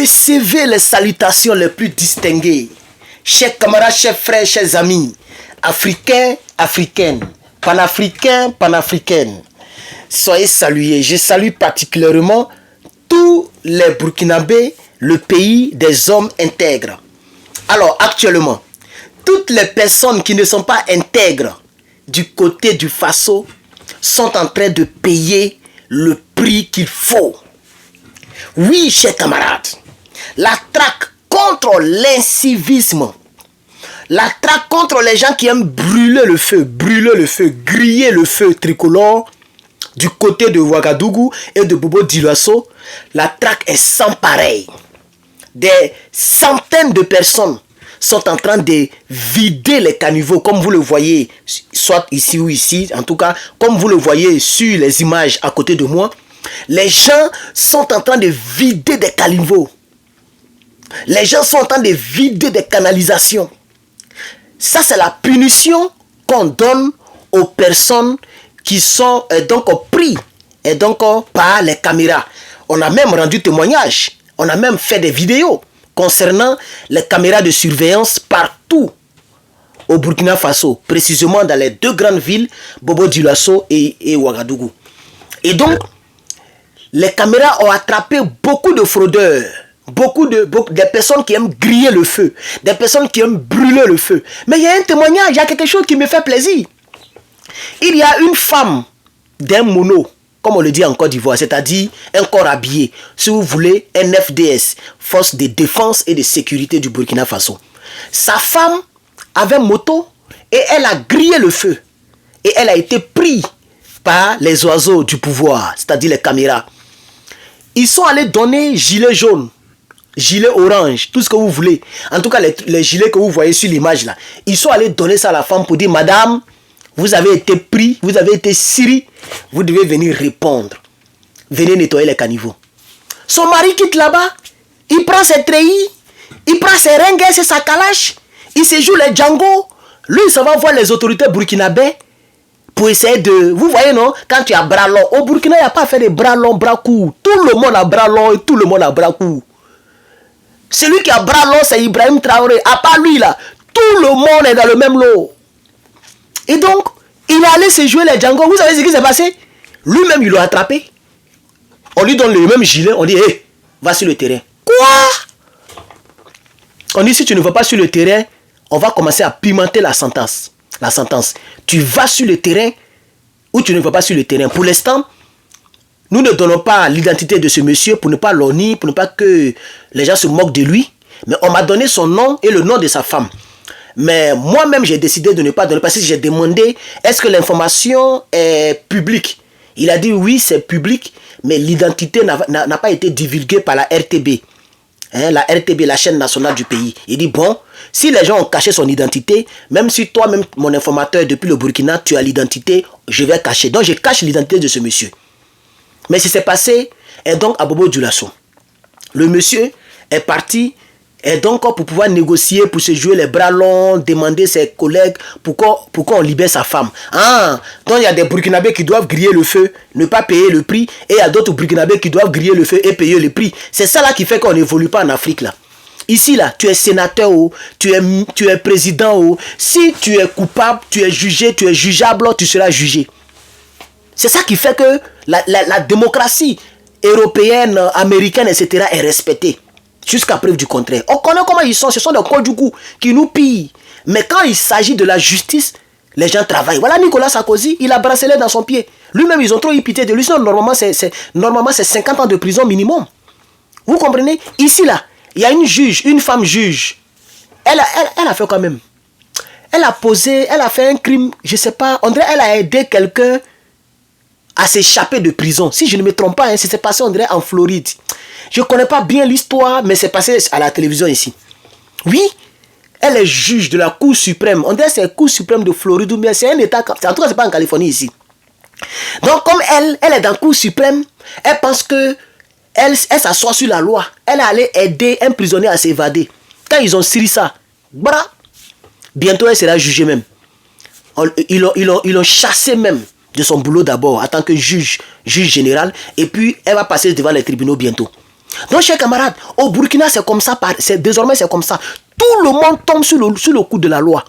Recevez les salutations les plus distinguées. Chers camarades, chers frères, chers amis, Africains, Africaines, Panafricains, Panafricaines, soyez salués. Je salue particulièrement tous les Burkinabés, le pays des hommes intègres. Alors, actuellement, toutes les personnes qui ne sont pas intègres du côté du Faso sont en train de payer le prix qu'il faut. Oui, chers camarades, la traque contre l'incivisme, la traque contre les gens qui aiment brûler le feu, griller le feu tricolore du côté de Ouagadougou et de Bobo Dioulasso, la traque est sans pareil. Des centaines de personnes sont en train de vider les caniveaux, comme vous le voyez, soit ici ou ici, en tout cas, comme vous le voyez sur les images à côté de moi. Les gens sont en train de vider des caniveaux. Les gens sont en train de vider des canalisations. Ça, c'est la punition qu'on donne aux personnes qui sont donc pris et donc par les caméras. On a même rendu témoignage. On a même fait des vidéos concernant les caméras de surveillance partout au Burkina Faso, précisément dans les deux grandes villes, Bobo Dioulasso et Ouagadougou. Et donc, les caméras ont attrapé beaucoup de fraudeurs, des personnes qui aiment griller le feu, des personnes qui aiment brûler le feu. Mais il y a un témoignage, il y a quelque chose qui me fait plaisir. Il y a une femme d'un mono, comme on le dit en Côte d'Ivoire, c'est-à-dire un corps habillé, si vous voulez, un FDS, Force de défense et de sécurité du Burkina Faso. Sa femme avait moto et elle a grillé le feu. Et elle a été prise par les oiseaux du pouvoir, c'est-à-dire les caméras. Ils sont allés donner gilet jaune, gilet orange, tout ce que vous voulez. En tout cas, les gilets que vous voyez sur l'image là. Ils sont allés donner ça à la femme pour dire, madame, vous avez été pris, vous avez été scellé, vous devez venir répondre. Venez nettoyer les caniveaux. Son mari quitte là-bas, il prend ses treillis, il prend ses ringues, sa calache, il se joue les Django. Lui, il s'en va voir les autorités burkinabées pour essayer de... Vous voyez, non? Quand tu as bras long, au Burkina, il n'y a pas à faire des bras longs, bras courts. Tout le monde a bras longs et tout le monde a bras courts. Celui qui a bras long, c'est Ibrahim Traoré. À part lui, là, tout le monde est dans le même lot. Et donc, il est allé se jouer les Django. Vous savez ce qui s'est passé? Lui-même, il l'a attrapé. On lui donne le même gilet. On dit, hé, va sur le terrain. Quoi? On dit, si tu ne vas pas sur le terrain, on va commencer à pimenter la sentence. Tu vas sur le terrain ou tu ne vas pas sur le terrain. Pour l'instant, nous ne donnons pas l'identité de ce monsieur pour ne pas l'honnir, pour ne pas que les gens se moquent de lui. Mais on m'a donné son nom et le nom de sa femme. Mais moi-même, j'ai décidé de ne pas donner parce que j'ai demandé, est-ce que l'information est publique? Il a dit oui, c'est public, mais l'identité n'a pas été divulguée par la RTB. La RTB, la chaîne nationale du pays. Il dit, bon, si les gens ont caché son identité, même si toi-même, mon informateur depuis le Burkina, tu as l'identité, je vais cacher. Donc, je cache l'identité de ce monsieur. Mais ce qui s'est passé est donc à Bobo Dioulasso. Le monsieur est parti, et donc pour pouvoir négocier, pour se jouer les bras longs, demander ses collègues pourquoi on libère sa femme. Donc il y a des Burkinabés qui doivent griller le feu, ne pas payer le prix, et il y a d'autres Burkinabés qui doivent griller le feu et payer le prix. C'est ça là qui fait qu'on n'évolue pas en Afrique là. Ici là, tu es sénateur, tu es président, si tu es coupable, tu es jugé, tu es jugeable, tu seras jugé. C'est ça qui fait que la démocratie européenne, américaine, etc. est respectée. Jusqu'à preuve du contraire. On connaît comment ils sont. Ce sont des Kodjougou qui nous pillent. Mais quand il s'agit de la justice, les gens travaillent. Voilà Nicolas Sarkozy, il a bracelet dans son pied. Lui-même, ils ont trop eu pitié de lui. Sinon, normalement, c'est 50 ans de prison minimum. Vous comprenez? Ici, là, il y a une femme juge. Elle a fait quand même. Elle a fait un crime, je sais pas. On dirait elle a aidé quelqu'un à s'échapper de prison. Si je ne me trompe pas, c'est passé, on dirait, en Floride. Je ne connais pas bien l'histoire, mais c'est passé à la télévision ici. Oui, elle est juge de la Cour suprême. On dirait que c'est la Cour suprême de Floride, ou bien c'est un état, en tout cas, ce n'est pas en Californie ici. Donc, comme elle est dans la Cour suprême, elle pense que elle s'assoit sur la loi. Elle est allée aider un prisonnier à s'évader. Quand ils ont scellé ça, bientôt elle sera jugée même. Ils l'ont chassé même de son boulot d'abord en tant que juge général, et puis elle va passer devant les tribunaux bientôt. Donc, chers camarades, au Burkina, c'est comme ça, désormais c'est comme ça. Tout le monde tombe sur le coup de la loi.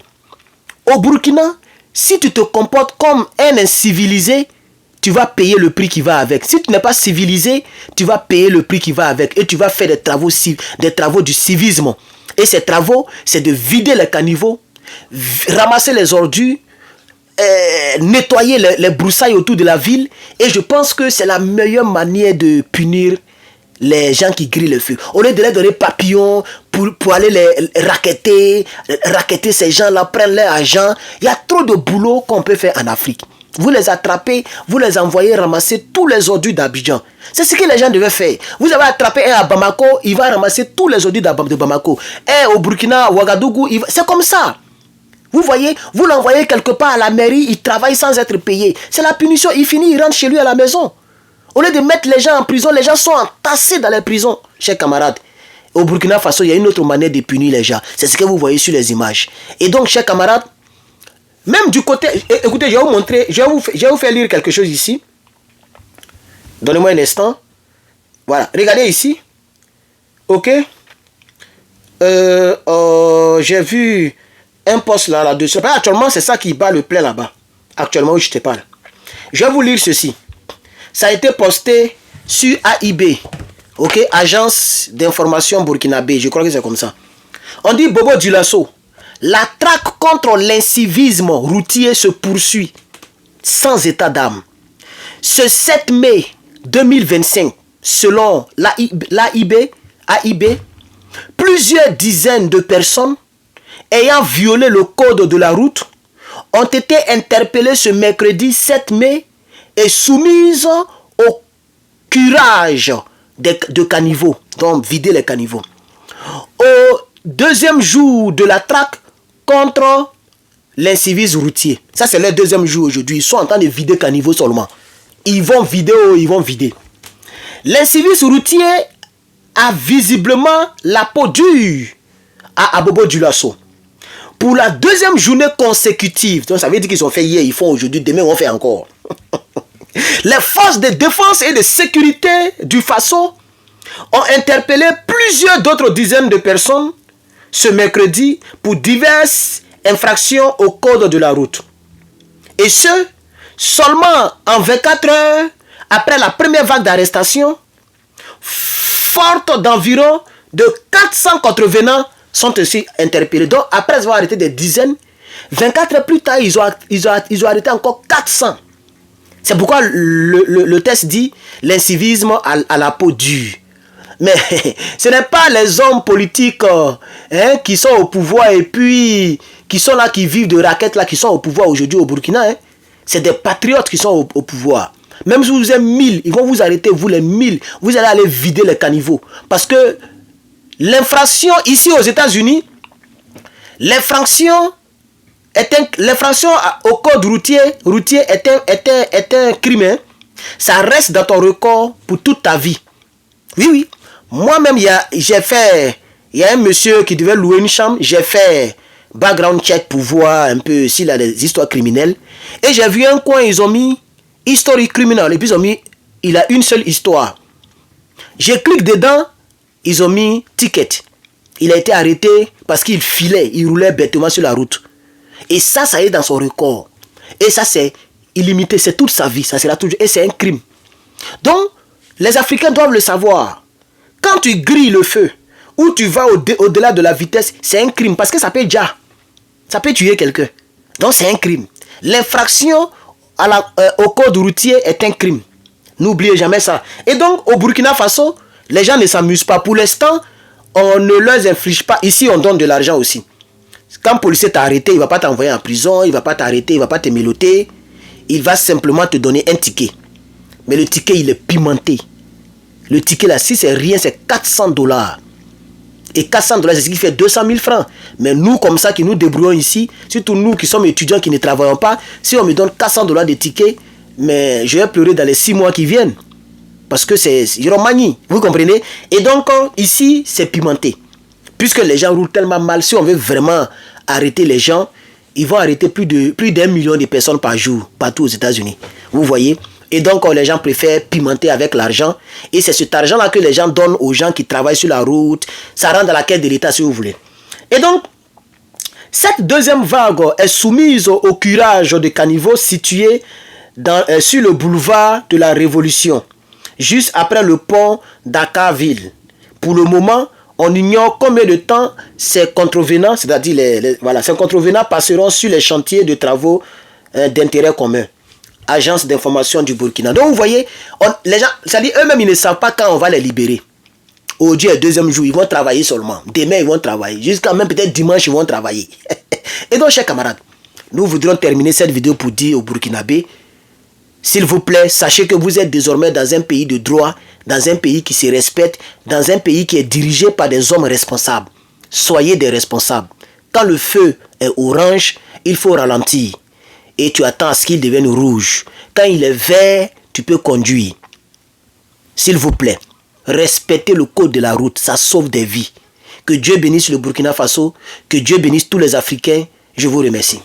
Au Burkina, si tu te comportes comme un incivilisé, tu vas payer le prix qui va avec. Si tu n'es pas civilisé, tu vas payer le prix qui va avec. Et tu vas faire des travaux du civisme. Et ces travaux, c'est de vider les caniveaux, ramasser les ordures, nettoyer les broussailles autour de la ville. Et je pense que c'est la meilleure manière de punir les gens qui grillent le feu. Au lieu de leur donner papillons pour aller les racketter ces gens-là, prendre leur argent. Il y a trop de boulot qu'on peut faire en Afrique. Vous les attrapez, vous les envoyez ramasser tous les ordures d'Abidjan. C'est ce que les gens devaient faire. Vous avez attrapé un à Bamako, il va ramasser tous les ordures de Bamako. Un au Burkina, Ouagadougou, c'est comme ça. Vous voyez, vous l'envoyez quelque part à la mairie, il travaille sans être payé. C'est la punition, il finit, il rentre chez lui à la maison. Au lieu de mettre les gens en prison, les gens sont entassés dans les prisons, chers camarades. Au Burkina Faso, il y a une autre manière de punir les gens. C'est ce que vous voyez sur les images. Et donc, chers camarades, même du côté... Écoutez, je vais vous montrer, je vais vous faire lire quelque chose ici. Donnez-moi un instant. Voilà, regardez ici. Ok. J'ai vu un post là-dessus. Actuellement, c'est ça qui bat le plein là-bas. Actuellement, où je te parle. Je vais vous lire ceci. Ça a été posté sur AIB. Ok, Agence d'information burkinabé. Je crois que c'est comme ça. On dit Bobo Dioulasso. La traque contre l'incivisme routier se poursuit sans état d'âme. Ce 7 mai 2025, selon l'AIB, plusieurs dizaines de personnes ayant violé le code de la route ont été interpellées ce mercredi 7 mai et soumises au curage de caniveaux, donc vider les caniveaux. Au deuxième jour de la traque contre l'incivisme routier. Ça, c'est le deuxième jour aujourd'hui. Ils sont en train de vider caniveaux seulement. Ils vont vider. L'incivisme routier a visiblement la peau dure à Bobo Dioulasso. Pour la deuxième journée consécutive, donc ça veut dire qu'ils ont fait hier, ils font aujourd'hui, demain on fait encore. Les forces de défense et de sécurité du Faso ont interpellé plusieurs d'autres dizaines de personnes ce mercredi pour diverses infractions au code de la route. Et ce, seulement en 24 heures après la première vague d'arrestation, forte d'environ de 400 contrevenants sont aussi interpellés. Donc après avoir arrêté des dizaines, 24 heures plus tard, ils ont arrêté encore 400. C'est pourquoi le texte dit l'incivisme à la peau dure. Mais ce n'est pas les hommes politiques qui sont au pouvoir et puis qui sont là, qui vivent de raquettes là, qui sont au pouvoir aujourd'hui au Burkina. C'est des patriotes qui sont au pouvoir. Même si vous êtes 1000, ils vont vous arrêter, vous les 1000. Vous allez aller vider les caniveaux. Parce que l'infraction ici aux États-Unis, l'infraction au code routier est un crime. Ça reste dans ton record pour toute ta vie. Oui. Moi-même, il y a un monsieur qui devait louer une chambre. J'ai fait background check pour voir un peu s'il a des histoires criminelles. Et j'ai vu un coin, ils ont mis history criminal. Et puis ils ont mis, il a une seule histoire. Je clique dedans, ils ont mis ticket. Il a été arrêté parce qu'il filait, il roulait bêtement sur la route. Et ça est dans son record. Et ça, c'est illimité, c'est toute sa vie. Ça sera toujours, et c'est un crime. Donc, les Africains doivent le savoir. Quand tu grilles le feu, ou tu vas au-delà de la vitesse, c'est un crime. Parce que ça peut déjà. Ça peut tuer quelqu'un. Donc, c'est un crime. L'infraction au code routier est un crime. N'oubliez jamais ça. Et donc, au Burkina Faso, les gens ne s'amusent pas. Pour l'instant, on ne leur inflige pas. Ici, on donne de l'argent aussi. Quand le policier t'a arrêté, il ne va pas t'envoyer en prison, il ne va pas t'arrêter, il ne va pas te méloter. Il va simplement te donner un ticket. Mais le ticket, il est pimenté. Le ticket là, si c'est rien, c'est 400 $. Et 400 $, c'est ce qui fait 200 000 francs. Mais nous, comme ça, qui nous débrouillons ici, surtout nous qui sommes étudiants, qui ne travaillons pas, si on me donne 400 $ de ticket, mais je vais pleurer dans les 6 mois qui viennent. Parce que c'est Romagny, vous comprenez? Et donc, ici, c'est pimenté. Puisque les gens roulent tellement mal, si on veut vraiment arrêter les gens, ils vont arrêter plus d'1 million de personnes par jour, partout aux États-Unis. Vous voyez? Et donc, les gens préfèrent pimenter avec l'argent. Et c'est cet argent-là que les gens donnent aux gens qui travaillent sur la route. Ça rentre dans la caisse de l'État, si vous voulez. Et donc, cette deuxième vague est soumise au curage de caniveaux situé sur le boulevard de la Révolution, juste après le pont Dakar-Ville. Pour le moment, on ignore combien de temps ces contrevenants, c'est-à-dire ces contrevenants passeront sur les chantiers de travaux d'intérêt commun. Agence d'information du Burkina. Donc vous voyez, les gens, c'est-à-dire eux-mêmes, ils ne savent pas quand on va les libérer. Aujourd'hui, le deuxième jour, ils vont travailler seulement. Demain, ils vont travailler. Jusqu'à même peut-être dimanche, ils vont travailler. Et donc, chers camarades, nous voudrions terminer cette vidéo pour dire aux Burkinabés, s'il vous plaît, sachez que vous êtes désormais dans un pays de droit, dans un pays qui se respecte, dans un pays qui est dirigé par des hommes responsables. Soyez des responsables. Quand le feu est orange, il faut ralentir. Et tu attends à ce qu'il devienne rouge. Quand il est vert, tu peux conduire. S'il vous plaît, respectez le code de la route, ça sauve des vies. Que Dieu bénisse le Burkina Faso, que Dieu bénisse tous les Africains. Je vous remercie.